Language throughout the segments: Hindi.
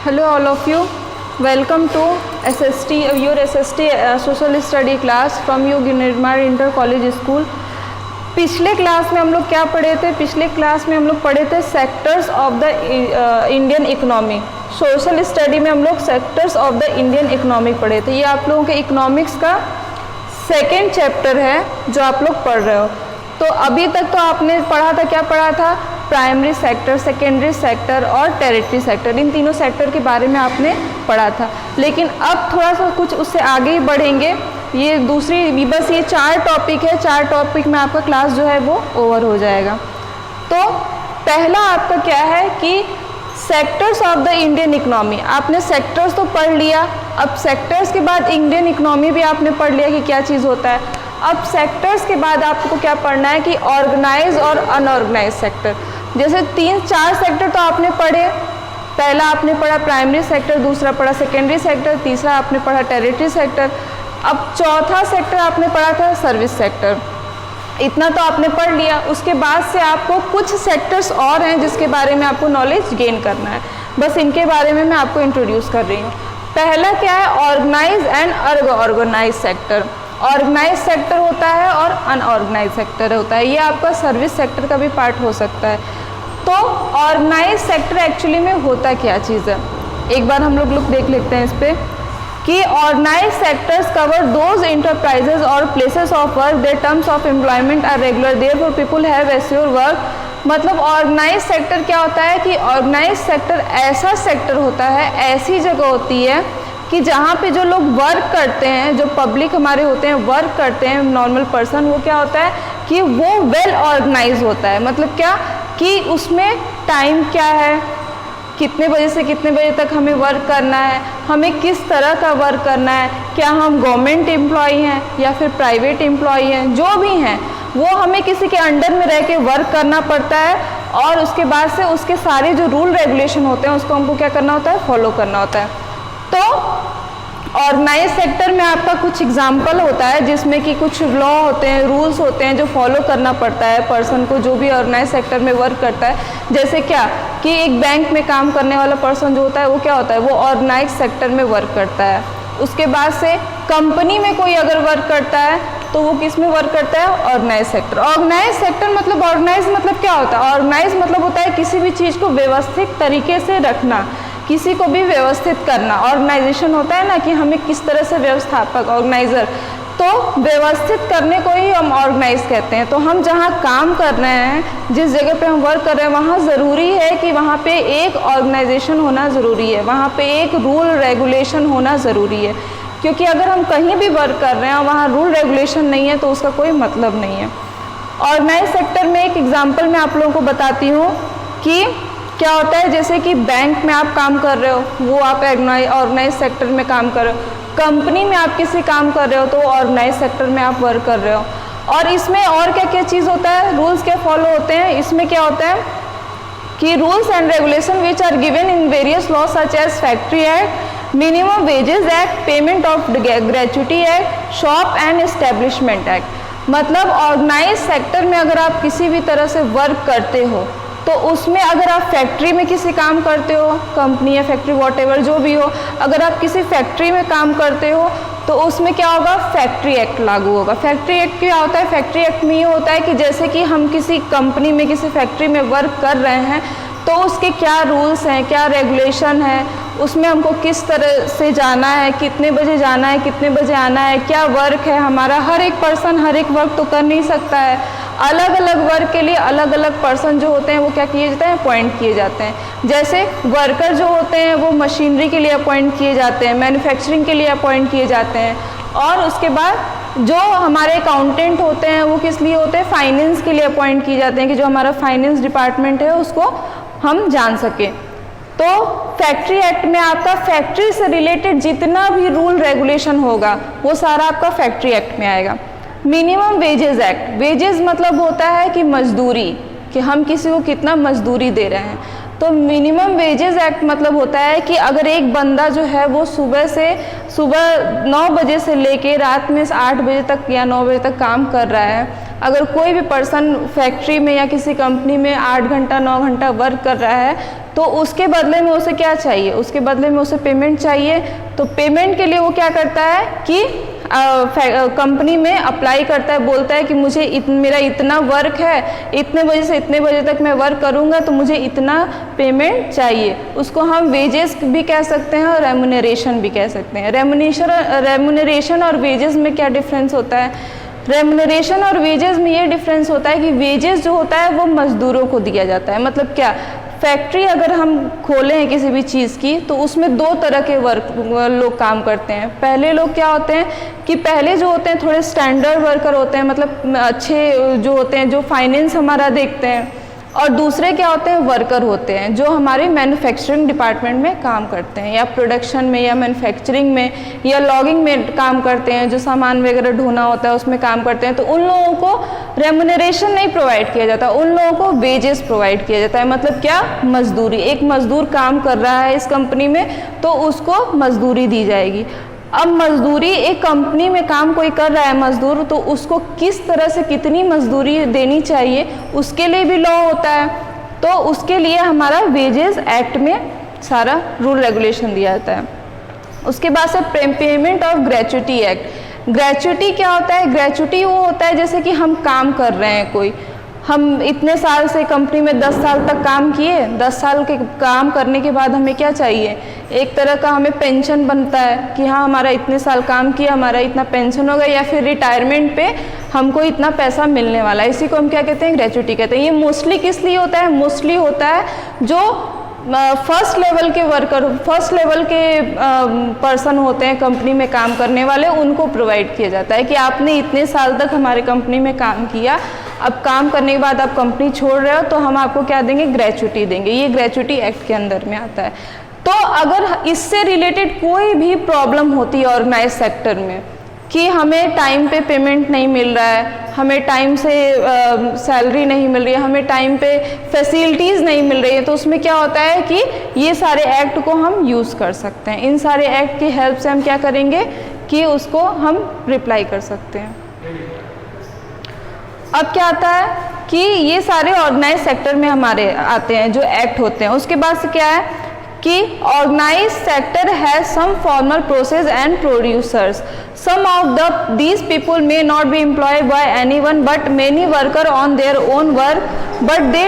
Hello all of you, welcome to your SST Social Study class from your Nirmar Inter College School। पिछले क्लास में हम लोग क्या पढ़े थे? पिछले क्लास में हम लोग पढ़े थे sectors of the Indian economy. Social study में हम लोग sectors of the Indian economy पढ़े थे। ये आप लोगों के इकोनॉमिक्स का सेकेंड चैप्टर है जो आप लोग पढ़ रहे हो। तो अभी तक तो आपने पढ़ा था, क्या पढ़ा था? प्राइमरी सेक्टर, सेकेंडरी सेक्टर और टेरिटरी सेक्टर, इन तीनों सेक्टर के बारे में आपने पढ़ा था। लेकिन अब थोड़ा सा कुछ उससे आगे ही बढ़ेंगे। ये दूसरी बस ये 4 टॉपिक है, 4 टॉपिक में आपका क्लास जो है वो ओवर हो जाएगा। तो पहला आपका क्या है कि sectors of the Indian economy. आपने सेक्टर्स तो पढ़ लिया, अब सेक्टर्स के बाद इंडियन इकोनॉमी भी आपने पढ़ लिया कि क्या चीज़ होता है। अब सेक्टर्स के बाद आपको क्या पढ़ना है कि ऑर्गेनाइज और अनऑर्गेनाइज सेक्टर। जैसे 3-4 सेक्टर तो आपने पढ़े। पहला आपने पढ़ा प्राइमरी सेक्टर, दूसरा पढ़ा सेकेंडरी सेक्टर, तीसरा आपने पढ़ा टेरिटरी सेक्टर, अब चौथा सेक्टर आपने पढ़ा था सर्विस सेक्टर। इतना तो आपने पढ़ लिया। उसके बाद से आपको कुछ सेक्टर्स और हैं जिसके बारे में आपको नॉलेज गेन करना है। बस इनके बारे में मैं आपको इंट्रोड्यूस कर रही हूँ। पहला क्या है? Organise and unorganise sector. Organise sector होता है और अनऑर्गेनाइज सेक्टर होता है। ये आपका सर्विस सेक्टर का भी पार्ट हो सकता है। तो ऑर्गेनाइज सेक्टर एक्चुअली में होता क्या चीज़ है, एक बार हम लोग देख लेते हैं इस पर कि organise sectors cover those enterprises और places of work their terms of employment are regular therefore people have assure work. मतलब ऑर्गेनाइज सेक्टर क्या होता है कि ऑर्गेनाइज सेक्टर ऐसा सेक्टर होता है, ऐसी जगह होती है कि जहाँ पे जो लोग वर्क करते हैं, जो पब्लिक हमारे होते हैं वर्क करते हैं, नॉर्मल पर्सन, वो क्या होता है कि वो वेल ऑर्गेनाइज होता है। मतलब क्या कि उसमें टाइम क्या है, कितने बजे से कितने बजे तक हमें वर्क करना है, हमें किस तरह का वर्क करना है, क्या हम गवर्नमेंट एम्प्लॉई हैं या फिर प्राइवेट एम्प्लॉई हैं, जो भी हैं वो हमें किसी के अंडर में रह के वर्क करना पड़ता है। और उसके बाद से उसके सारे जो रूल रेगुलेशन होते हैं उसको हमको क्या करना होता है? फॉलो करना होता है। तो ऑर्गेनाइज सेक्टर में आपका कुछ एग्जाम्पल होता है जिसमें कि कुछ लॉ होते हैं, रूल्स होते हैं जो फॉलो करना पड़ता है पर्सन को, जो भी ऑर्गेनाइज सेक्टर में वर्क करता है। जैसे क्या कि एक बैंक में काम करने वाला पर्सन जो होता है वो क्या होता है? वो ऑर्गेनाइज सेक्टर में वर्क करता है। उसके बाद से कंपनी में कोई अगर वर्क करता है तो वो किस में वर्क करता है? Organise sector. ऑर्गेनाइज सेक्टर मतलब ऑर्गेनाइज मतलब क्या होता है? ऑर्गेनाइज मतलब होता है किसी भी चीज़ को व्यवस्थित तरीके से रखना, किसी को भी व्यवस्थित करना। ऑर्गेनाइजेशन होता है ना कि हमें किस तरह से व्यवस्थापक, ऑर्गेनाइजर, तो व्यवस्थित करने को ही हम ऑर्गेनाइज कहते हैं। तो हम जहाँ काम कर रहे हैं, जिस जगह पे हम वर्क कर रहे हैं, वहाँ ज़रूरी है कि वहाँ पे एक ऑर्गेनाइजेशन होना ज़रूरी है, वहाँ पे एक रूल रेगुलेशन होना ज़रूरी है। क्योंकि अगर हम कहीं भी वर्क कर रहे हैं और वहाँ रूल रेगुलेशन नहीं है तो उसका कोई मतलब नहीं है। ऑर्गेनाइज सेक्टर में एक एग्जाम्पल मैं आप लोगों को बताती हूँ कि क्या होता है। जैसे कि बैंक में आप काम कर रहे हो, वो आप ऑर्गेनाइज सेक्टर में काम कर रहे हो। कंपनी में आप किसी काम कर रहे हो तो ऑर्गेनाइज सेक्टर में आप वर्क कर रहे हो। और इसमें और क्या क्या चीज़ होता है? रूल्स क्या फॉलो होते हैं? इसमें क्या होता है कि rules and regulation which are given in various law such as factory act, minimum wages act, payment of gratuity act, shop and establishment act. मतलब ऑर्गेनाइज सेक्टर में अगर आप किसी भी तरह से वर्क करते हो तो उसमें अगर आप फैक्ट्री में किसी काम करते हो, कंपनी या फैक्ट्री वॉटेवर जो भी हो, अगर आप किसी फैक्ट्री में काम करते हो तो उसमें क्या होगा? फैक्ट्री एक्ट लागू होगा। फैक्ट्री एक्ट क्या होता है? फैक्ट्री एक्ट में ये होता है कि जैसे कि हम किसी कंपनी में, किसी फैक्ट्री में वर्क कर रहे हैं तो उसके क्या रूल्स हैं, क्या रेगुलेशन है, उसमें हमको किस तरह से जाना है, कितने बजे जाना है, कितने बजे आना है, क्या वर्क है हमारा। हर एक पर्सन हर एक वर्क तो कर नहीं सकता है। अलग अलग वर्क के लिए अलग अलग पर्सन जो होते हैं वो क्या किए जाते हैं? अपॉइंट किए जाते हैं। जैसे वर्कर जो होते हैं वो मशीनरी के लिए अपॉइंट किए जाते हैं, मैन्युफैक्चरिंग के लिए अपॉइंट किए जाते हैं। और उसके बाद जो हमारे अकाउंटेंट होते हैं वो किस लिए होते हैं? फाइनेंस के लिए अपॉइंट किए जाते हैं कि जो हमारा फाइनेंस डिपार्टमेंट है उसको हम जान सकें। तो फैक्ट्री एक्ट में आपका फैक्ट्री से रिलेटेड जितना भी रूल रेगुलेशन होगा वो सारा आपका फैक्ट्री एक्ट में आएगा। मिनिमम वेजेस एक्ट, वेजेस मतलब होता है कि मजदूरी, कि हम किसी को कितना मजदूरी दे रहे हैं। तो मिनिमम वेजेस एक्ट मतलब होता है कि अगर एक बंदा जो है वो सुबह 9 बजे से लेके रात में 8 बजे तक या 9 बजे तक काम कर रहा है अगर कोई भी पर्सन फैक्ट्री में या किसी कंपनी में 8 घंटा 9 घंटा वर्क कर रहा है तो उसके बदले में उसे क्या चाहिए, उसके बदले में उसे पेमेंट चाहिए। तो पेमेंट के लिए वो क्या करता है कि कंपनी में अप्लाई करता है, बोलता है कि मुझे मेरा इतना वर्क है, इतने बजे से इतने बजे तक मैं वर्क करूंगा तो मुझे इतना पेमेंट चाहिए। उसको हम वेजेस भी कह सकते हैं और रेम्यूनरेशन भी कह सकते हैं। रेम्यूनरेशन और वेजेस में क्या डिफरेंस होता है? रेम्यूनरेशन और वेजेस में ये डिफरेंस होता है कि वेजेस जो होता है वो मजदूरों को दिया जाता है। मतलब क्या, फैक्ट्री अगर हम खोले हैं किसी भी चीज़ की तो उसमें 2 तरह के लोग काम करते हैं। पहले लोग क्या होते हैं कि पहले जो होते हैं थोड़े स्टैंडर्ड वर्कर होते हैं, मतलब अच्छे जो होते हैं, जो फाइनेंस हमारा देखते हैं, और दूसरे क्या होते हैं, वर्कर होते हैं जो हमारे मैन्युफैक्चरिंग डिपार्टमेंट में काम करते हैं, या प्रोडक्शन में या मैन्युफैक्चरिंग में या लॉगिंग में काम करते हैं, जो सामान वगैरह ढोना होता है उसमें काम करते हैं। तो उन लोगों को रेम्यूनरेशन नहीं प्रोवाइड किया जाता, उन लोगों को वेजेस प्रोवाइड किया जाता है। मतलब क्या, मजदूरी। एक मजदूर काम कर रहा है इस कंपनी में तो उसको मजदूरी दी जाएगी। अब मजदूरी, एक कंपनी में काम कोई कर रहा है मजदूर, तो उसको किस तरह से कितनी मजदूरी देनी चाहिए उसके लिए भी लॉ होता है। तो उसके लिए हमारा वेजेस एक्ट में सारा रूल रेगुलेशन दिया जाता है। उसके बाद से payment of gratuity act. Gratuity क्या होता है? ग्रेच्युटी वो होता है जैसे कि हम काम कर रहे हैं, कोई हम इतने साल से कंपनी में 10 साल तक काम किए, 10 साल के काम करने के बाद हमें क्या चाहिए, एक तरह का हमें पेंशन बनता है कि हाँ हमारा इतने साल काम किया, हमारा इतना पेंशन होगा, या फिर रिटायरमेंट पे हमको इतना पैसा मिलने वाला है। इसी को हम क्या कहते हैं, ग्रेच्युटी कहते हैं। ये मोस्टली किस लिए होता है? मोस्टली होता है जो फर्स्ट लेवल के वर्कर, फर्स्ट लेवल के पर्सन होते हैं कंपनी में काम करने वाले, उनको प्रोवाइड किया जाता है कि आपने इतने साल तक हमारे कंपनी में काम किया, अब काम करने के बाद आप कंपनी छोड़ रहे हो तो हम आपको क्या देंगे, ग्रेच्युटी देंगे। ये ग्रेच्युटी एक्ट के अंदर में आता है। तो अगर इससे रिलेटेड कोई भी प्रॉब्लम होती है ऑर्गेनाइज सेक्टर में कि हमें टाइम पे पेमेंट नहीं मिल रहा है, हमें टाइम से सैलरी नहीं मिल रही है, हमें टाइम पे फैसिलिटीज़ नहीं मिल रही है, तो उसमें क्या होता है कि ये सारे एक्ट को हम यूज़ कर सकते हैं। इन सारे एक्ट की हेल्प से हम क्या करेंगे कि उसको हम रिप्लाई कर सकते हैं। अब क्या आता है कि ये सारे ऑर्गेनाइज सेक्टर में हमारे आते हैं जो एक्ट होते हैं। उसके बाद से क्या है कि organise sector has some formal process and producers. Some of these people may not be employed by anyone but many worker on their own work, but they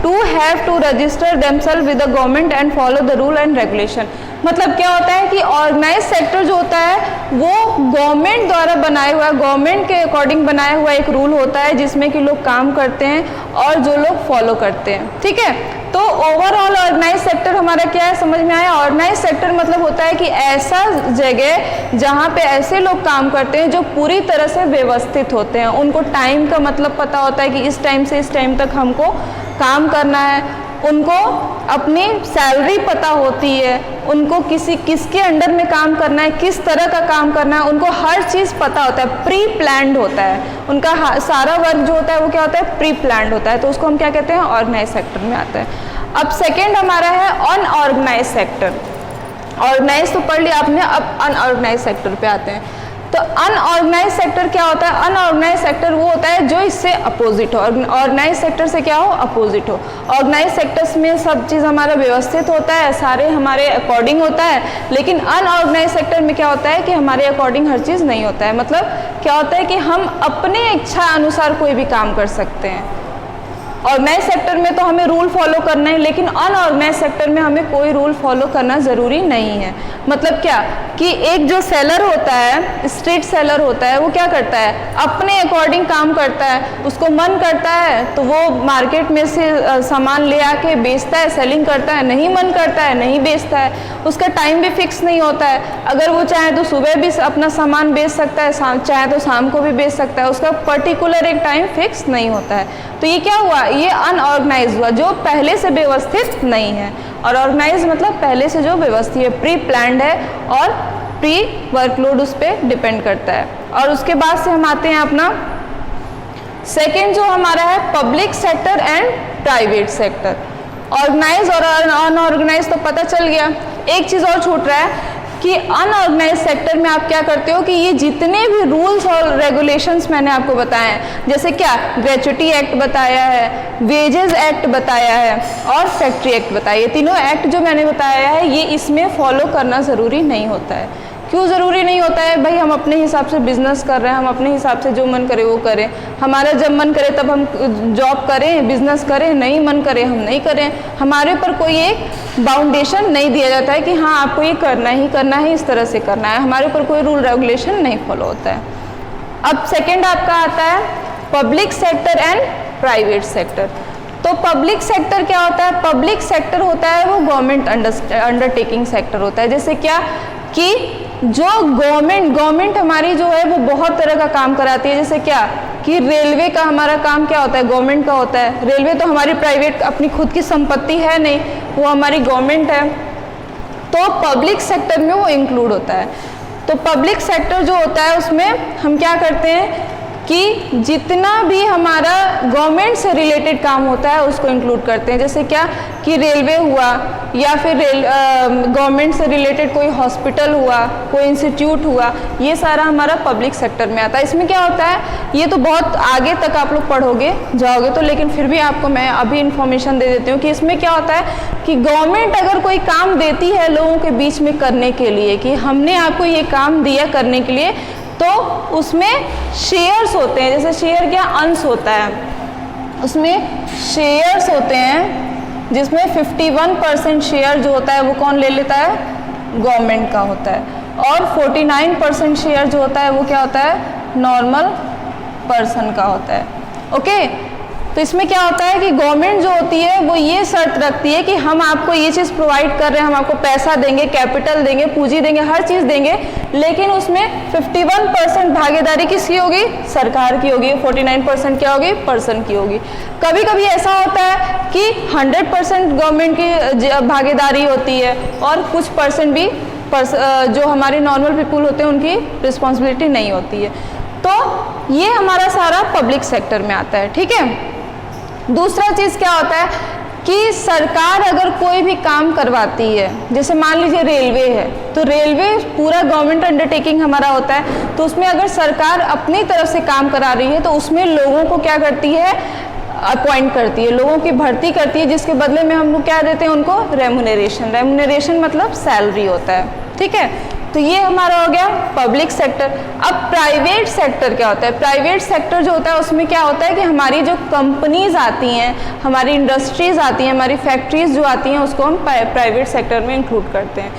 do have to register themselves with the government and follow the rule and regulation। मतलब क्या होता है कि ऑर्गेनाइज सेक्टर जो होता है वो गवर्नमेंट द्वारा बनाया हुआ, गवर्नमेंट के अकॉर्डिंग बनाया हुआ एक रूल होता है जिसमें कि लोग काम करते हैं और जो लोग फॉलो करते हैं। ठीक है, तो ओवरऑल ऑर्गेनाइज सेक्टर हमारा क्या है, समझ में आया? ऑर्गेनाइज सेक्टर मतलब होता है कि ऐसा जगह जहाँ पे ऐसे लोग काम करते हैं जो पूरी तरह से व्यवस्थित होते हैं, उनको टाइम का मतलब पता होता है कि इस टाइम से इस टाइम तक हमको काम करना है, उनको अपनी सैलरी पता होती है, उनको किसके अंडर में काम करना है, किस तरह का काम करना है, उनको हर चीज़ पता होता है, प्री प्लान्ड होता है उनका सारा वर्क जो होता है वो क्या होता है, प्री प्लान्ड होता है। तो उसको हम क्या कहते हैं, ऑर्गेनाइज सेक्टर में आता है। अब सेकेंड हमारा है अनऑर्गेनाइज सेक्टर। ऑर्गेनाइज तो पढ़ लिया आपने, अब अनऑर्गेनाइज सेक्टर पे आते हैं। तो अनऑर्गेनाइज सेक्टर क्या होता है? अनऑर्गेनाइज सेक्टर वो होता है जो इससे अपोजिट हो, ऑर्गेनाइज सेक्टर से क्या हो, अपोजिट हो। ऑर्गेनाइज सेक्टर्स में सब चीज़ हमारा व्यवस्थित होता है, सारे हमारे अकॉर्डिंग होता है, लेकिन अनऑर्गेनाइज सेक्टर में क्या होता है कि हमारे अकॉर्डिंग हर चीज़ नहीं होता है। मतलब क्या होता है कि हम अपने इच्छा अनुसार कोई भी काम कर सकते हैं। ऑर्गेनाइज सेक्टर में तो हमें रूल फॉलो करना है, लेकिन अनऑर्गेनाइज सेक्टर में हमें कोई रूल फॉलो करना ज़रूरी नहीं है। मतलब क्या कि एक जो सेलर होता है, स्ट्रीट सेलर होता है, वो क्या करता है, अपने अकॉर्डिंग काम करता है, उसको मन करता है तो वो मार्केट में से सामान ले आके बेचता है, सेलिंग करता है, नहीं मन करता है नहीं बेचता है, उसका टाइम भी फिक्स नहीं होता है। अगर वो चाहे तो सुबह भी अपना सामान बेच सकता है, चाहे तो शाम को भी बेच सकता है, उसका पर्टिकुलर एक टाइम फिक्स नहीं होता है। तो ये क्या हुआ, ये अनऑर्गेनाइज हुआ, जो पहले से व्यवस्थित नहीं है। और ऑर्गेनाइज मतलब पहले से जो व्यवस्थित है, प्री प्लान्ड है और प्री वर्कलोड उस पर डिपेंड करता है। और उसके बाद से हम आते हैं अपना सेकेंड जो हमारा है public sector and private sector. Organise और अनऑर्गेनाइज तो पता चल गया, एक चीज़ और छूट रहा है कि अनऑर्गेनाइज सेक्टर में आप क्या करते हो कि ये जितने भी रूल्स और रेगुलेशंस मैंने आपको बताए हैं, जैसे क्या ग्रेच्युटी एक्ट बताया है, वेजेस एक्ट बताया है और फैक्ट्री एक्ट बताया, ये तीनों एक्ट जो मैंने बताया है ये इसमें फॉलो करना ज़रूरी नहीं होता है। क्यों ज़रूरी नहीं होता है भाई? हम अपने हिसाब से बिजनेस कर रहे हैं, हम अपने हिसाब से जो मन करे वो करें, हमारा जब मन करे तब हम जॉब करें, बिजनेस करें, नहीं मन करे हम नहीं करें, हमारे ऊपर कोई एक बाउंडेशन नहीं दिया जाता है कि हाँ आपको ये करना ही करना है, इस तरह से करना है, हमारे ऊपर कोई रूल रेगुलेशन नहीं फॉलो होता है। अब सेकेंड आपका आता है public sector and private sector. तो पब्लिक सेक्टर क्या होता है? पब्लिक सेक्टर होता है वो गवर्नमेंट अंडरटेकिंग सेक्टर होता है। जैसे क्या कि जो गवर्नमेंट हमारी जो है वो बहुत तरह का काम कराती है। जैसे क्या कि रेलवे का हमारा काम क्या होता है? गवर्नमेंट का होता है। रेलवे तो हमारी प्राइवेट अपनी खुद की संपत्ति है नहीं, वो हमारी गवर्नमेंट है, तो पब्लिक सेक्टर में वो इंक्लूड होता है। तो पब्लिक सेक्टर जो होता है उसमें हम क्या करते हैं कि जितना भी हमारा गवर्नमेंट से रिलेटेड काम होता है उसको इंक्लूड करते हैं। जैसे क्या कि रेलवे हुआ या फिर गवर्नमेंट से रिलेटेड कोई हॉस्पिटल हुआ, कोई इंस्टीट्यूट हुआ, ये सारा हमारा पब्लिक सेक्टर में आता है। इसमें क्या होता है, ये तो बहुत आगे तक आप लोग पढ़ोगे जाओगे तो, लेकिन फिर भी आपको मैं अभी इन्फॉर्मेशन दे देती हूँ कि इसमें क्या होता है कि गवर्नमेंट अगर कोई काम देती है लोगों के बीच में करने के लिए कि हमने आपको ये काम दिया करने के लिए, तो उसमें शेयर्स होते हैं। जैसे शेयर क्या? अंश होता है, उसमें शेयर्स होते हैं जिसमें 51% शेयर जो होता है वो कौन ले लेता है? गवर्नमेंट का होता है, और 49% शेयर जो होता है वो क्या होता है? नॉर्मल पर्सन का होता है। ओके, तो इसमें क्या होता है कि गवर्नमेंट जो होती है वो ये शर्त रखती है कि हम आपको ये चीज़ प्रोवाइड कर रहे हैं, हम आपको पैसा देंगे, कैपिटल देंगे, पूंजी देंगे, हर चीज़ देंगे, लेकिन उसमें 51% भागीदारी किसकी होगी? सरकार की होगी। 49% क्या होगी? पर्सन की होगी। कभी कभी ऐसा होता है कि 100% गवर्नमेंट की भागीदारी होती है और कुछ परसेंट भी जो हमारे नॉर्मल पीपुल होते हैं उनकी रिस्पॉन्सिबिलिटी नहीं होती है। तो ये हमारा सारा पब्लिक सेक्टर में आता है। ठीक है, दूसरा चीज़ क्या होता है कि सरकार अगर कोई भी काम करवाती है, जैसे मान लीजिए रेलवे है, तो रेलवे पूरा गवर्नमेंट अंडरटेकिंग हमारा होता है, तो उसमें अगर सरकार अपनी तरफ से काम करा रही है तो उसमें लोगों को क्या करती है? अपॉइंट करती है, लोगों की भर्ती करती है, जिसके बदले में हम लोग क्या देते हैं उनको? रेमुनरेशन। रेमुनरेशन मतलब सैलरी होता है। ठीक है, तो ये हमारा हो गया पब्लिक सेक्टर। अब प्राइवेट सेक्टर क्या होता है? प्राइवेट सेक्टर जो होता है उसमें क्या होता है कि हमारी जो कंपनीज आती हैं, हमारी इंडस्ट्रीज आती हैं, हमारी फैक्ट्रीज जो आती हैं, उसको हम प्राइवेट सेक्टर में इंक्लूड करते हैं।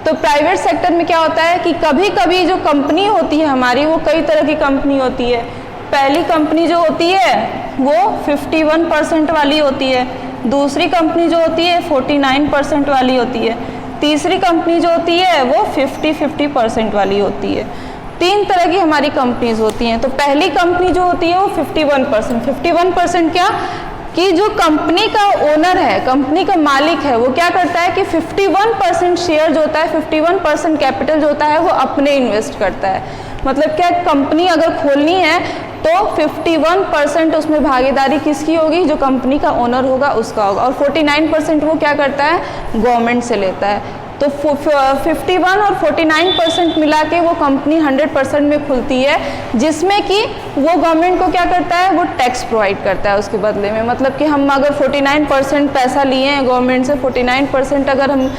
तो प्राइवेट सेक्टर में क्या होता है कि कभी कभी जो कंपनी होती है हमारी, वो कई तरह की कंपनी होती है। पहली कंपनी जो होती है वो 51% वाली होती है, दूसरी कंपनी जो होती है 49% वाली होती है, तीसरी कंपनी जो होती है वो 50% वाली होती है। 3 तरह की हमारी कंपनीज होती हैं। तो पहली कंपनी जो होती है वो 51% क्या कि जो कंपनी का ओनर है, कंपनी का मालिक है, वो क्या करता है कि 51% शेयर जो होता है, 51% कैपिटल जो होता है वो अपने इन्वेस्ट करता है। मतलब क्या, कंपनी अगर खोलनी है तो 51% उसमें भागीदारी किसकी होगी? जो कंपनी का ओनर होगा उसका होगा, और 49% वो क्या करता है? गवर्नमेंट से लेता है। तो 51 और 49% मिला के वो कंपनी 100% में खुलती है, जिसमें कि वो गवर्नमेंट को क्या करता है? वो टैक्स प्रोवाइड करता है उसके बदले में। मतलब कि हम अगर 49% पैसा लिए हैं गवर्नमेंट से, 49% अगर हम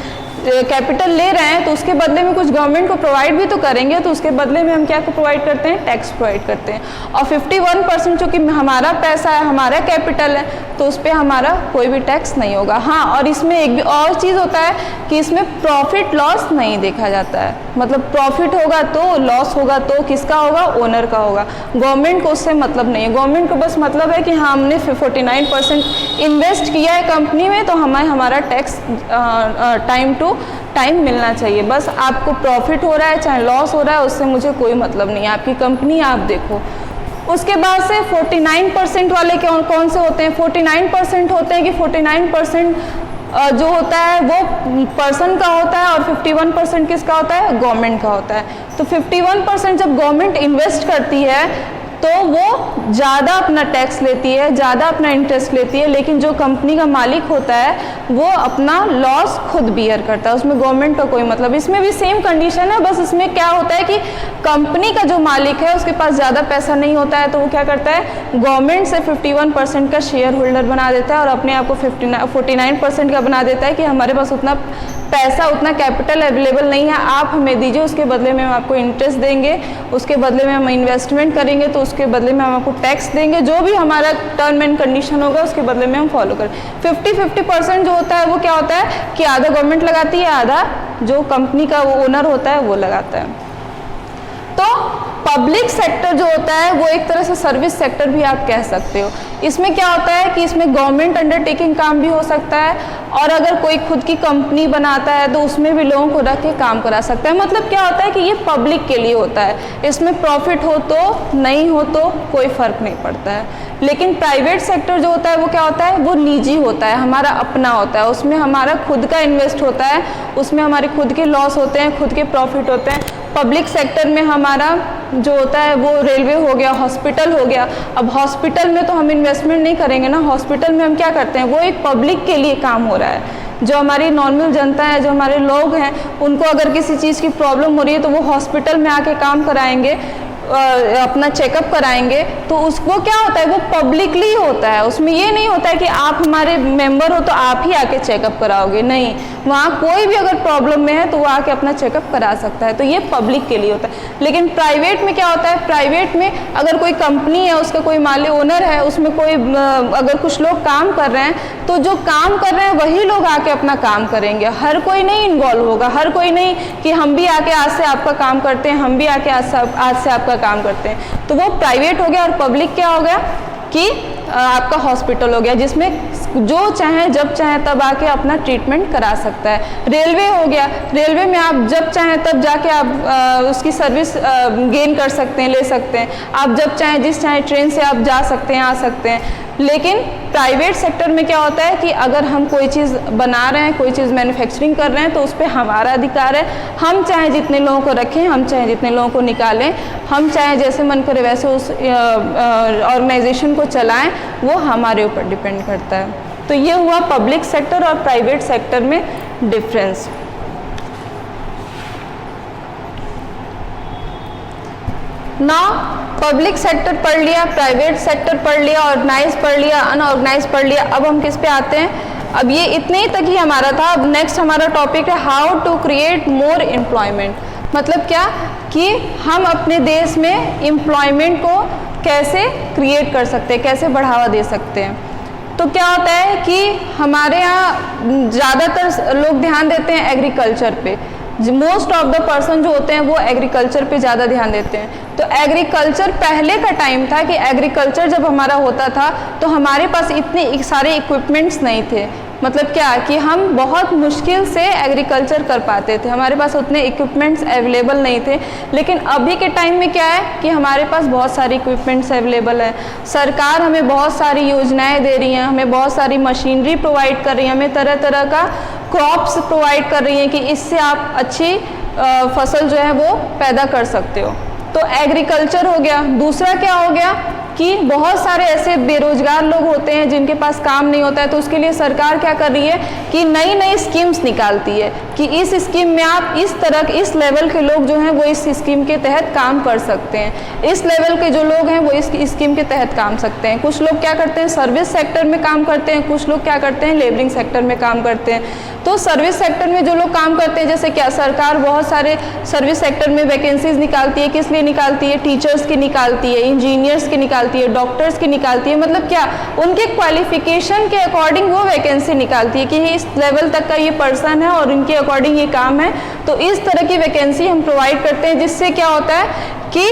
कैपिटल ले रहे हैं तो उसके बदले में कुछ गवर्नमेंट को प्रोवाइड भी तो करेंगे, तो उसके बदले में हम क्या को प्रोवाइड करते हैं? टैक्स प्रोवाइड करते हैं। और 51% चूँकि हमारा पैसा है, हमारा कैपिटल है, तो उस पर हमारा कोई भी टैक्स नहीं होगा। हाँ, और इसमें एक भी और चीज़ होता है कि इसमें प्रॉफिट लॉस नहीं देखा जाता है। मतलब प्रॉफिट होगा तो, लॉस होगा तो किसका होगा? ओनर का होगा। गवर्नमेंट को उससे मतलब नहीं है। गवर्नमेंट को बस मतलब है कि हाँ हमने 49% इन्वेस्ट किया है कंपनी में, तो हमें हमारा टैक्स टाइम टू टाइम मिलना चाहिए। बस आपको प्रॉफिट हो रहा है चाहे लॉस हो रहा है, उससे मुझे कोई मतलब नहीं है। आपकी कंपनी आप देखो। उसके बाद से 49% वाले कौन से होते हैं? 49% होते हैं कि 49% जो होता है वो पर्सन का होता है और 51% किसका होता है? गवर्नमेंट का होता है। तो 51% जब गवर्नमेंट इन्वेस्ट करती है तो वो ज़्यादा अपना टैक्स लेती है, ज़्यादा अपना इंटरेस्ट लेती है, लेकिन जो कंपनी का मालिक होता है वो अपना लॉस खुद बियर करता है, उसमें गवर्नमेंट का कोई मतलब। इसमें भी सेम कंडीशन है, बस इसमें क्या होता है कि कंपनी का जो मालिक है उसके पास ज़्यादा पैसा नहीं होता है, तो वो क्या करता है, गवर्नमेंट से 51% का शेयर होल्डर बना देता है और अपने आप को 49% का बना देता है कि हमारे पास उतना पैसा, उतना कैपिटल अवेलेबल नहीं है, आप हमें दीजिए, उसके बदले में हम आपको इंटरेस्ट देंगे, उसके बदले में हम इन्वेस्टमेंट करेंगे, तो उसके बदले में हम आपको टैक्स देंगे, जो भी हमारा टर्म एंड कंडीशन होगा उसके बदले में हम फॉलो करें। 50-50% जो होता है वो क्या होता है कि आधा गवर्नमेंट लगाती है, आधा जो कंपनी का वो ओनर होता है वो लगाता है। तो पब्लिक सेक्टर जो होता है वो एक तरह से सर्विस सेक्टर भी आप कह सकते हो। इसमें क्या होता है कि इसमें गवर्नमेंट अंडरटेकिंग काम भी हो सकता है, और अगर कोई खुद की कंपनी बनाता है तो उसमें भी लोगों को रख के काम करा सकता है। मतलब क्या होता है कि ये पब्लिक के लिए होता है, इसमें प्रॉफिट हो तो नहीं हो तो कोई फर्क नहीं पड़ता है। लेकिन प्राइवेट सेक्टर जो होता है वो क्या होता है, वो निजी होता है, हमारा अपना होता है, उसमें हमारा खुद का इन्वेस्ट होता है, उसमें हमारे खुद के लॉस होते हैं, खुद के प्रॉफिट होते हैं। पब्लिक सेक्टर में हमारा जो होता है वो रेलवे हो गया, हॉस्पिटल हो गया। अब हॉस्पिटल में तो हम इन्वेस्टमेंट नहीं करेंगे ना, हॉस्पिटल में हम क्या करते हैं, वो एक पब्लिक के लिए काम हो रहा है। जो हमारी नॉर्मल जनता है, जो हमारे लोग हैं, उनको अगर किसी चीज़ की प्रॉब्लम हो रही है तो वो हॉस्पिटल में आके काम कराएंगे, अपना चेकअप कराएंगे, तो उसको क्या होता है, वो पब्लिकली होता है। उसमें ये नहीं होता है कि आप हमारे मेंबर हो तो आप ही आके चेकअप कराओगे, नहीं, वहाँ कोई भी अगर प्रॉब्लम में है तो वो आके अपना चेकअप करा सकता है, तो ये पब्लिक के लिए होता है। लेकिन प्राइवेट में क्या होता है, प्राइवेट में अगर कोई कंपनी है, उसका कोई मालिक ओनर है, उसमें कोई अगर कुछ लोग काम कर रहे हैं तो जो काम कर रहे हैं वही लोग आके अपना काम करेंगे, हर कोई नहीं इन्वॉल्व होगा, हर कोई नहीं कि हम भी आके आज से आपका काम करते हैं, हम भी आके आज से आपका काम करते हैं। तो वो प्राइवेट हो गया। और पब्लिक क्या हो गया कि आपका हॉस्पिटल हो गया, जिसमें जो चाहे जब चाहे तब आके अपना ट्रीटमेंट करा सकता है। रेलवे हो गया, रेलवे में आप जब चाहे तब जाके आप उसकी सर्विस गेन कर सकते हैं, ले सकते हैं, आप जब चाहे जिस चाहे ट्रेन से आप जा सकते हैं, आ सकते हैं। लेकिन प्राइवेट सेक्टर में क्या होता है कि अगर हम कोई चीज़ बना रहे हैं, कोई चीज़ मैन्युफैक्चरिंग कर रहे हैं तो उस पर हमारा अधिकार है, हम चाहे जितने लोगों को रखें, हम चाहे जितने लोगों को निकालें, हम चाहे जैसे मन करे वैसे उस ऑर्गेनाइजेशन को चलाएं, वो हमारे ऊपर डिपेंड करता है। तो ये हुआ पब्लिक सेक्टर और प्राइवेट सेक्टर में डिफरेंस। ना पब्लिक सेक्टर पढ़ लिया, प्राइवेट सेक्टर पढ़ लिया, ऑर्गेनाइज पढ़ लिया, अनऑर्गेनाइज पढ़ लिया। अब हम किस पे आते हैं, अब ये इतने ही तक ही हमारा था। अब नेक्स्ट हमारा टॉपिक है how to create more employment. मतलब क्या कि हम अपने देश में एम्प्लॉयमेंट को कैसे क्रिएट कर सकते हैं, कैसे बढ़ावा दे सकते हैं। तो क्या होता है कि हमारे यहाँ ज़्यादातर लोग ध्यान देते हैं एग्रीकल्चर पे, मोस्ट ऑफ द पर्सन जो होते हैं वो एग्रीकल्चर पे ज़्यादा ध्यान देते हैं। तो एग्रीकल्चर पहले का टाइम था कि एग्रीकल्चर जब हमारा होता था तो हमारे पास इतने सारे इक्विपमेंट्स नहीं थे। मतलब क्या कि हम बहुत मुश्किल से एग्रीकल्चर कर पाते थे, हमारे पास उतने इक्विपमेंट्स अवेलेबल नहीं थे। लेकिन अभी के टाइम में क्या है कि हमारे पास बहुत सारे इक्विपमेंट्स अवेलेबल है, सरकार हमें बहुत सारी योजनाएं दे रही हैं, हमें बहुत सारी मशीनरी प्रोवाइड कर रही है, हमें तरह तरह का क्रॉप्स प्रोवाइड कर रही हैं कि इससे आप अच्छी फसल जो है वो पैदा कर सकते हो। तो एग्रीकल्चर हो गया। दूसरा क्या हो गया कि बहुत सारे ऐसे बेरोजगार लोग होते हैं जिनके पास काम नहीं होता है, तो उसके लिए सरकार क्या कर रही है कि नई नई स्कीम्स निकालती है कि इस स्कीम में आप इस तरह इस लेवल के लोग जो हैं वो इस स्कीम के तहत काम कर सकते हैं, इस लेवल के जो लोग हैं वो इस स्कीम के तहत काम सकते हैं। कुछ लोग क्या करते हैं सर्विस सेक्टर में काम करते हैं, कुछ लोग क्या करते हैं लेबरिंग सेक्टर में काम करते हैं। तो सर्विस सेक्टर में जो लोग काम करते हैं, जैसे क्या सरकार बहुत सारे सर्विस सेक्टर में वैकेंसीज निकालती है, किस लिए निकालती है, टीचर्स की निकालती है, इंजीनियर्स की निकालती है, डॉक्टर्स की निकालती है। मतलब क्या उनके क्वालिफिकेशन के अकॉर्डिंग वो वैकेंसी निकालती है कि इस लेवल तक का ये पर्सन है और इनके अकॉर्डिंग ये काम है, तो इस तरह की वैकेंसी हम प्रोवाइड करते हैं, जिससे क्या होता है कि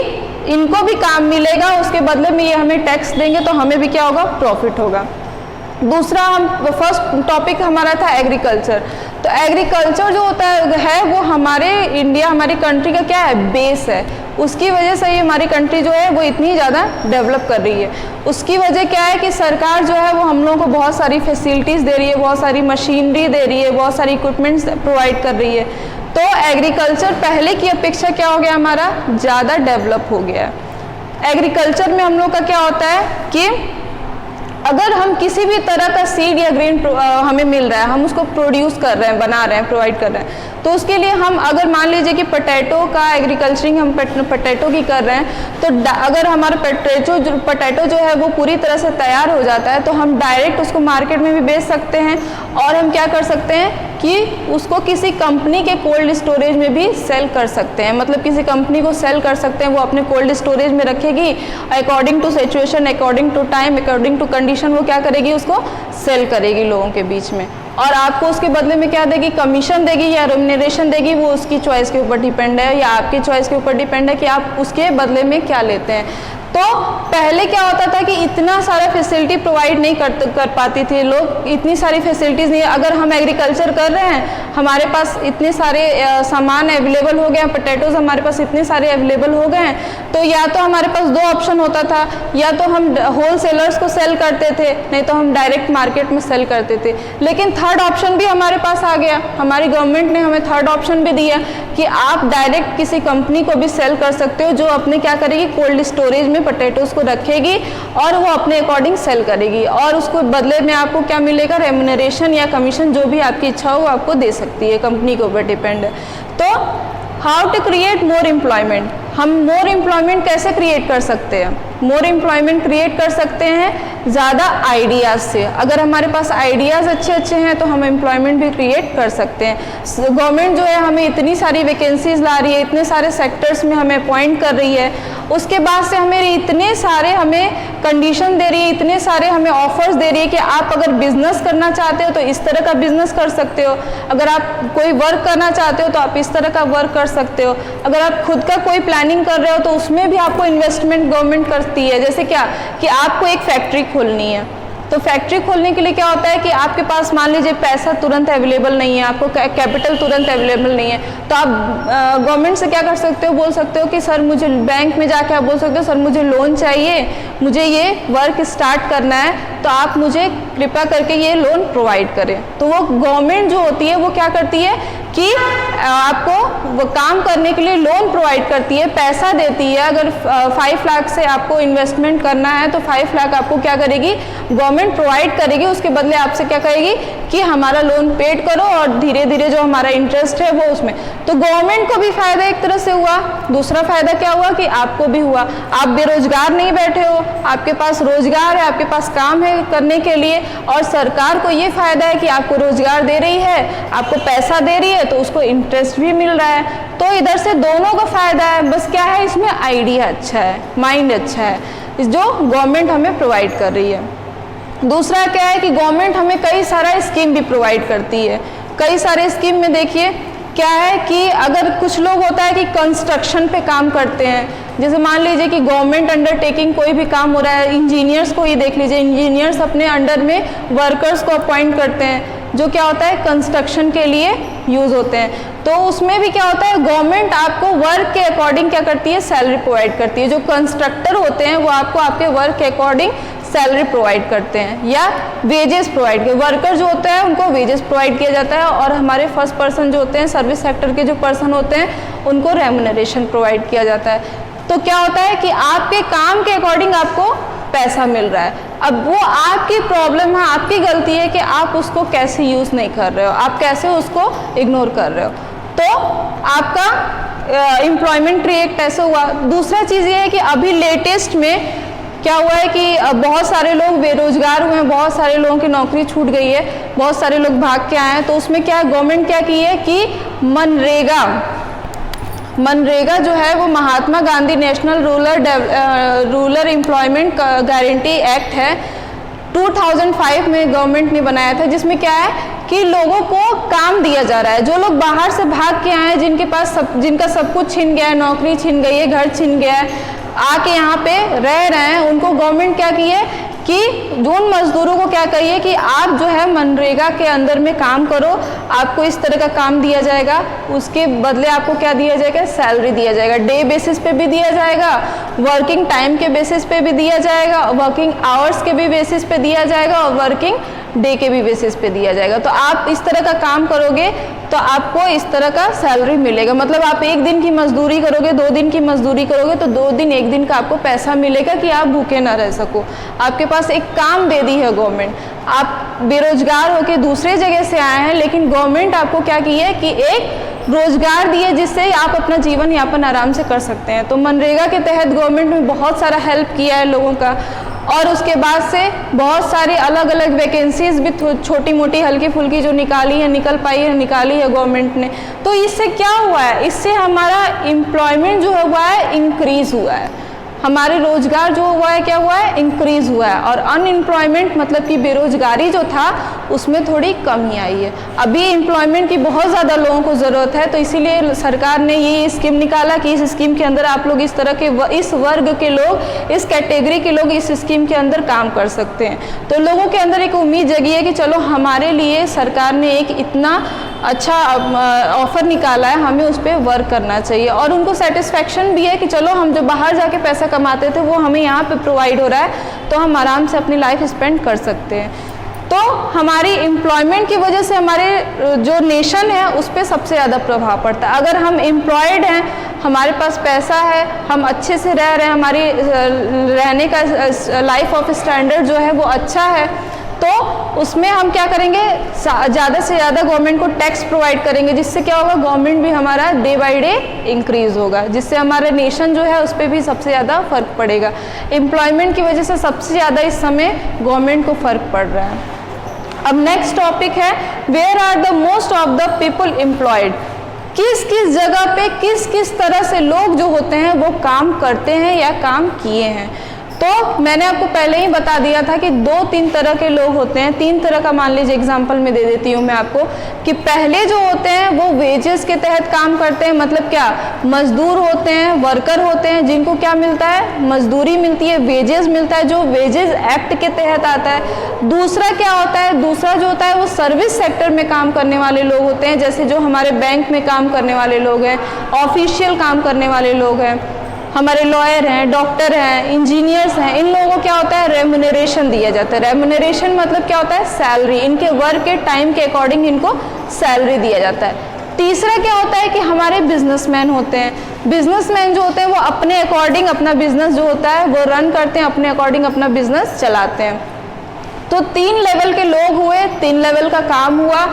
इनको भी काम मिलेगा, उसके बदले में ये हमें टैक्स देंगे तो हमें भी क्या होगा प्रॉफिट होगा। दूसरा हम फर्स्ट टॉपिक हमारा था एग्रीकल्चर। तो एग्रीकल्चर जो होता है वो हमारे इंडिया, हमारी कंट्री का क्या है बेस है, उसकी वजह से ही हमारी कंट्री जो है वो इतनी ज़्यादा डेवलप कर रही है। उसकी वजह क्या है कि सरकार जो है वो हम लोगों को बहुत सारी फैसिलिटीज़ दे रही है, बहुत सारी मशीनरी दे रही है, बहुत सारी इक्विपमेंट्स प्रोवाइड कर रही है। तो एग्रीकल्चर पहले की अपेक्षा क्या हो गया हमारा ज़्यादा डेवलप हो गया है। एग्रीकल्चर में हम लोग का क्या होता है कि अगर हम किसी भी तरह का सीड या ग्रेन हमें मिल रहा है, हम उसको प्रोड्यूस कर रहे हैं, बना रहे हैं, प्रोवाइड कर रहे हैं, तो उसके लिए हम अगर मान लीजिए कि पोटैटो का एग्रीकल्चरिंग हम पोटैटो की कर रहे हैं, तो अगर हमारा पोटैटो जो है वो पूरी तरह से तैयार हो जाता है तो हम डायरेक्ट उसको मार्केट में भी बेच सकते हैं, और हम क्या कर सकते हैं कि उसको किसी कंपनी के कोल्ड स्टोरेज में भी सेल कर सकते हैं। मतलब किसी कंपनी को सेल कर सकते हैं, वो अपने कोल्ड स्टोरेज में रखेगी, according to situation, according to time, according to condition वो क्या करेगी, उसको सेल करेगी लोगों के बीच में, और आपको उसके बदले में क्या देगी, कमीशन देगी या रेम्यूनरेशन देगी, वो उसकी चॉइस के ऊपर डिपेंड है या आपकी चॉइस के ऊपर डिपेंड है कि आप उसके बदले में क्या लेते हैं। तो पहले क्या होता था कि इतना सारा फैसिलिटी प्रोवाइड नहीं कर पाती थी लोग, इतनी सारी फैसिलिटीज़ नहीं। अगर हम एग्रीकल्चर कर रहे हैं, हमारे पास इतने सारे सामान अवेलेबल हो गए हैं, पोटैटोज हमारे पास इतने सारे अवेलेबल हो गए हैं, तो या तो हमारे पास दो ऑप्शन होता था, या तो हम होल सेलर्स को सेल करते थे, नहीं तो हम डायरेक्ट मार्केट में सेल करते थे। लेकिन थर्ड ऑप्शन भी हमारे पास आ गया, हमारी गवर्नमेंट ने हमें थर्ड ऑप्शन भी दिया कि आप डायरेक्ट किसी कंपनी को भी सेल कर सकते हो, जो अपने क्या करेगी, कोल्ड स्टोरेज में पोटैटोज को रखेगी और वो अपने अकॉर्डिंग सेल करेगी, और उसको बदले में आपको क्या मिलेगा, रेम्यूनरेशन या कमीशन, जो भी आपकी इच्छा हो आपको दे सकती है, कंपनी के ऊपर डिपेंड है। तो how to create more employment, हम मोर एम्प्लॉयमेंट कैसे क्रिएट कर सकते हैं? मोर एम्प्लॉयमेंट क्रिएट कर सकते हैं ज़्यादा आइडियाज़ से। अगर हमारे पास आइडियाज़ अच्छे अच्छे हैं तो हम एम्प्लॉयमेंट भी क्रिएट कर सकते हैं। गवर्नमेंट जो है हमें इतनी सारी वैकेंसीज ला रही है, इतने सारे सेक्टर्स में हमें अपॉइंट कर रही है, उसके बाद से हमें इतने सारे हमें कंडीशन दे रही है, इतने सारे हमें ऑफर्स दे रही है कि आप अगर बिजनेस करना चाहते हो तो इस तरह का बिजनेस कर सकते हो, अगर आप कोई वर्क करना चाहते हो तो आप इस तरह का वर्क कर सकते हो, अगर आप खुद का कोई प्लानिंग कर रहे हो तो उसमें भी आपको इन्वेस्टमेंट गवर्नमेंट करती है। जैसे क्या कि आपको एक फैक्ट्री खोलनी है, तो फैक्ट्री खोलने के लिए क्या होता है कि आपके पास मान लीजिए पैसा तुरंत अवेलेबल नहीं है, आपको कैपिटल तुरंत अवेलेबल नहीं है, तो आप गवर्नमेंट से क्या कर सकते हो, बोल सकते हो कि सर मुझे बैंक में जाके आप बोल सकते हो सर मुझे लोन चाहिए, मुझे ये वर्क स्टार्ट करना है, तो आप मुझे कृपया करके ये लोन प्रोवाइड करें। तो वो गवर्नमेंट जो होती है वो क्या करती है कि आपको वो काम करने के लिए लोन प्रोवाइड करती है, पैसा देती है। अगर 5 लाख से आपको इन्वेस्टमेंट करना है तो 5 लाख आपको क्या करेगी, गवर्नमेंट प्रोवाइड करेगी, उसके बदले आपसे क्या करेगी कि हमारा लोन पेड करो और धीरे धीरे जो हमारा इंटरेस्ट है वो उसमें। तो गवर्नमेंट को भी फायदा एक तरह से हुआ, दूसरा फायदा क्या हुआ कि आपको भी हुआ, आप बेरोजगार नहीं बैठे हो, आपके पास रोजगार है, आपके पास काम है करने के लिए, और सरकार को ये फायदा है कि आपको रोजगार दे रही है, आपको पैसा दे रही है, तो उसको इंटरेस्ट भी मिल रहा है। तो इधर से दोनों का फायदा है, बस क्या है इसमें आइडिया अच्छा है, माइंड अच्छा है, जो गवर्नमेंट हमें प्रोवाइड कर रही है। दूसरा क्या है कि गवर्नमेंट हमें कई सारा स्कीम भी प्रोवाइड करती है। कई सारे स्कीम में देखिए क्या है कि अगर कुछ लोग होता है कि कंस्ट्रक्शन पे काम करते हैं, जैसे मान लीजिए कि गवर्नमेंट अंडरटेकिंग कोई भी काम हो रहा है, इंजीनियर्स को ही देख लीजिए, इंजीनियर्स अपने अंडर में वर्कर्स को अपॉइंट करते हैं जो क्या होता है कंस्ट्रक्शन के लिए यूज़ होते हैं। तो उसमें भी क्या होता है, गवर्नमेंट आपको वर्क के अकॉर्डिंग क्या करती है, सैलरी प्रोवाइड करती है। जो कंस्ट्रक्टर होते हैं वो आपको आपके वर्क के अकॉर्डिंग सैलरी प्रोवाइड करते हैं या वेजेस प्रोवाइड करते हैं। वर्कर जो होते हैं उनको वेजेस प्रोवाइड किया जाता है, और हमारे फर्स्ट पर्सन जो होते हैं, सर्विस सेक्टर के जो पर्सन होते हैं, उनको रेम्यूनरेशन प्रोवाइड किया जाता है। तो क्या होता है कि आपके काम के अकॉर्डिंग आपको पैसा मिल रहा है। अब वो आपकी प्रॉब्लम है, आपकी गलती है कि आप उसको कैसे यूज़ नहीं कर रहे हो, आप कैसे उसको इग्नोर कर रहे हो। तो आपका एम्प्लॉयमेंट क्रिएट कैसे हुआ। दूसरा चीज़ ये है कि अभी लेटेस्ट में क्या हुआ है कि बहुत सारे लोग बेरोजगार हुए हैं, बहुत सारे लोगों की नौकरी छूट गई है, बहुत सारे लोग भाग के आए हैं। तो उसमें क्या गवर्नमेंट क्या की है कि मनरेगा जो है वो Mahatma Gandhi national rural employment guarantee act है, 2005 में गवर्नमेंट ने बनाया था, जिसमें क्या है कि लोगों को काम दिया जा रहा है। जो लोग बाहर से भाग के आए हैं, जिनका सब कुछ छिन गया है, नौकरी छिन गई है, घर छिन गया है, आके यहाँ पे रह रहे हैं, उनको गवर्नमेंट क्या की है कि उन मजदूरों को क्या कहिए कि आप जो है मनरेगा के अंदर में काम करो, आपको इस तरह का काम दिया जाएगा, उसके बदले आपको क्या दिया जाएगा, सैलरी दिया जाएगा। डे बेसिस पे भी दिया जाएगा, वर्किंग टाइम के बेसिस पे भी दिया जाएगा, वर्किंग आवर्स के भी बेसिस पे दिया जाएगा, और वर्किंग डे के भी बेसिस पे दिया जाएगा। तो आप इस तरह का काम करोगे तो आपको इस तरह का सैलरी मिलेगा। मतलब आप 1 दिन की मजदूरी करोगे, 2 दिन की मजदूरी करोगे तो 2 दिन 1 दिन का आपको पैसा मिलेगा कि आप भूखे ना रह सको। आपके पास एक काम दे दी है गवर्नमेंट, आप बेरोजगार होकर दूसरे जगह से आए हैं, लेकिन गवर्नमेंट आपको क्या की है कि एक रोजगार दिए जिससे आप अपना जीवन यापन आराम से कर सकते हैं। तो मनरेगा के तहत गवर्नमेंट ने बहुत सारा हेल्प किया है लोगों का, और उसके बाद से बहुत सारी अलग अलग वैकेंसीज भी छोटी मोटी हल्की फुल्की जो निकाली है, निकाली है गवर्नमेंट ने। तो इससे क्या हुआ है, इससे हमारा एम्प्लॉयमेंट जो हुआ है इंक्रीज हुआ है, हमारे रोजगार जो हुआ है क्या हुआ है, इंक्रीज हुआ है। और अनएम्प्लॉयमेंट मतलब कि बेरोजगारी जो था उसमें थोड़ी कमी आई है। अभी एम्प्लॉयमेंट की बहुत ज़्यादा लोगों को ज़रूरत है, तो इसीलिए सरकार ने ये स्कीम निकाला कि इस स्कीम के अंदर आप लोग इस तरह के इस वर्ग के लोग, इस कैटेगरी के लोग इस स्कीम के अंदर काम कर सकते हैं। तो लोगों के अंदर एक उम्मीद जगी है कि चलो हमारे लिए सरकार ने एक इतना अच्छा ऑफर निकाला है, हमें उस पर वर्क करना चाहिए। और उनको सेटिस्फेक्शन भी है कि चलो हम जो बाहर जाके पैसा कमाते थे वो हमें यहाँ पे प्रोवाइड हो रहा है, तो हम आराम से अपनी लाइफ स्पेंड कर सकते हैं। तो हमारी एम्प्लॉयमेंट की वजह से हमारे जो नेशन है उस पर सबसे ज़्यादा प्रभाव पड़ता है। अगर हम एम्प्लॉयड हैं, हमारे पास पैसा है, हम अच्छे से रह रहे हैं, हमारी रहने का लाइफ ऑफ स्टैंडर्ड जो है वो अच्छा है, तो उसमें हम क्या करेंगे, ज़्यादा से ज़्यादा गवर्नमेंट को टैक्स प्रोवाइड करेंगे, जिससे क्या होगा, गवर्नमेंट भी हमारा डे बाय डे इंक्रीज होगा, जिससे हमारा नेशन जो है उस पर भी सबसे ज़्यादा फर्क पड़ेगा। एम्प्लॉयमेंट की वजह से सबसे ज़्यादा इस समय गवर्नमेंट को फर्क पड़ रहा है। अब नेक्स्ट टॉपिक है, where are the most of the people employed. किस किस जगह पे किस किस तरह से लोग जो होते हैं वो काम करते हैं या काम किए हैं। तो मैंने आपको पहले ही बता दिया था कि 2-3 तरह के लोग होते हैं, 3 तरह का मान लीजिए एग्जांपल में दे देती हूँ मैं आपको, कि पहले जो होते हैं वो वेजेस के तहत काम करते हैं, मतलब क्या, मजदूर होते हैं, वर्कर होते हैं, जिनको क्या मिलता है, मजदूरी मिलती है, वेजेस मिलता है, जो वेजेस एक्ट के तहत आता है। दूसरा क्या होता है, दूसरा जो होता है वो सर्विस सेक्टर में काम करने वाले लोग होते हैं, जैसे जो हमारे बैंक में काम करने वाले लोग हैं, ऑफिशियल काम करने वाले लोग हैं, हमारे लॉयर हैं, डॉक्टर हैं, इंजीनियर्स हैं। इन लोगों को क्या होता है, रेम्युनरेशन दिया जाता है। रेम्युनरेशन मतलब क्या होता है, सैलरी, इनके वर्क के टाइम के अकॉर्डिंग इनको सैलरी दिया जाता है। तीसरा क्या होता है कि हमारे बिजनेसमैन होते हैं। बिजनेसमैन जो होते हैं वो अपने अकॉर्डिंग अपना बिजनेस जो होता है वो रन करते हैं, अपने अकॉर्डिंग अपना बिजनेस चलाते हैं। तो 3 लेवल के लोग हुए, 3 लेवल का काम हुआ,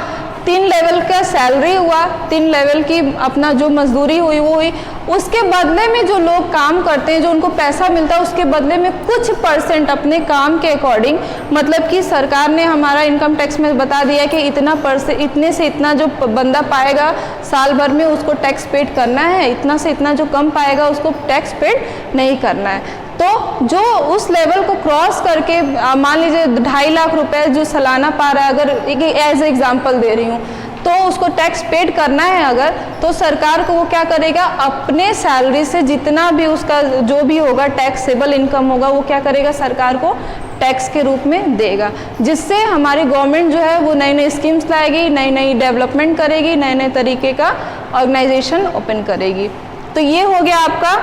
3 लेवल का सैलरी हुआ, 3 लेवल की अपना जो मजदूरी हुई वो हुई। उसके बदले में जो लोग काम करते हैं, जो उनको पैसा मिलता है, उसके बदले में कुछ % अपने काम के अकॉर्डिंग, मतलब कि सरकार ने हमारा इनकम टैक्स में बता दिया कि इतने से इतना जो बंदा पाएगा साल भर में उसको टैक्स पेड करना है, इतना से इतना जो कम पाएगा उसको टैक्स पेड नहीं करना है। तो जो उस लेवल को क्रॉस करके मान लीजिए 2.5 लाख रुपए जो सालाना पा रहा है, अगर एज एग्जांपल दे रही हूँ, तो उसको टैक्स पेड करना है अगर, तो सरकार को वो क्या करेगा, अपने सैलरी से जितना भी उसका जो भी होगा टैक्सेबल इनकम होगा वो क्या करेगा, सरकार को टैक्स के रूप में देगा, जिससे हमारी गवर्नमेंट जो है वो नई नई स्कीम्स लाएगी, नई नई डेवलपमेंट करेगी, नए नए तरीके का ऑर्गेनाइजेशन ओपन करेगी। तो ये हो गया आपका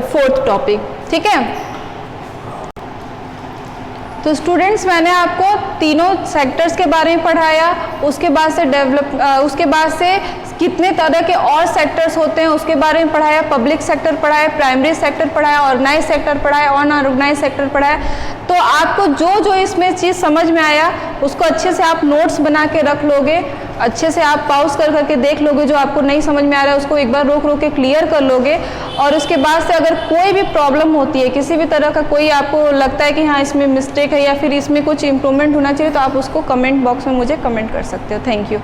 4th टॉपिक, ठीक है। तो स्टूडेंट्स, मैंने आपको तीनों सेक्टर्स के बारे में पढ़ाया, उसके बाद से कितने तरह के और सेक्टर्स होते हैं उसके बारे में पढ़ाया, पब्लिक सेक्टर पढ़ाया, प्राइमरी सेक्टर पढ़ाया, ऑर्गेनाइज सेक्टर पढ़ाया, अनऑर्गेनाइज सेक्टर पढ़ाया। तो आपको जो जो इसमें चीज़ समझ में आया उसको अच्छे से आप नोट्स बना के रख लोगे, अच्छे से आप पॉज कर करके देख लोगे, जो आपको नहीं समझ में आ रहा है उसको एक बार रोक के क्लियर कर लोगे। और उसके बाद से अगर कोई भी प्रॉब्लम होती है, किसी भी तरह का कोई आपको लगता है कि हाँ इसमें मिस्टेक है या फिर इसमें कुछ इम्प्रूवमेंट होना चाहिए, तो आप उसको कमेंट बॉक्स में मुझे कमेंट कर सकते हो। Thank you.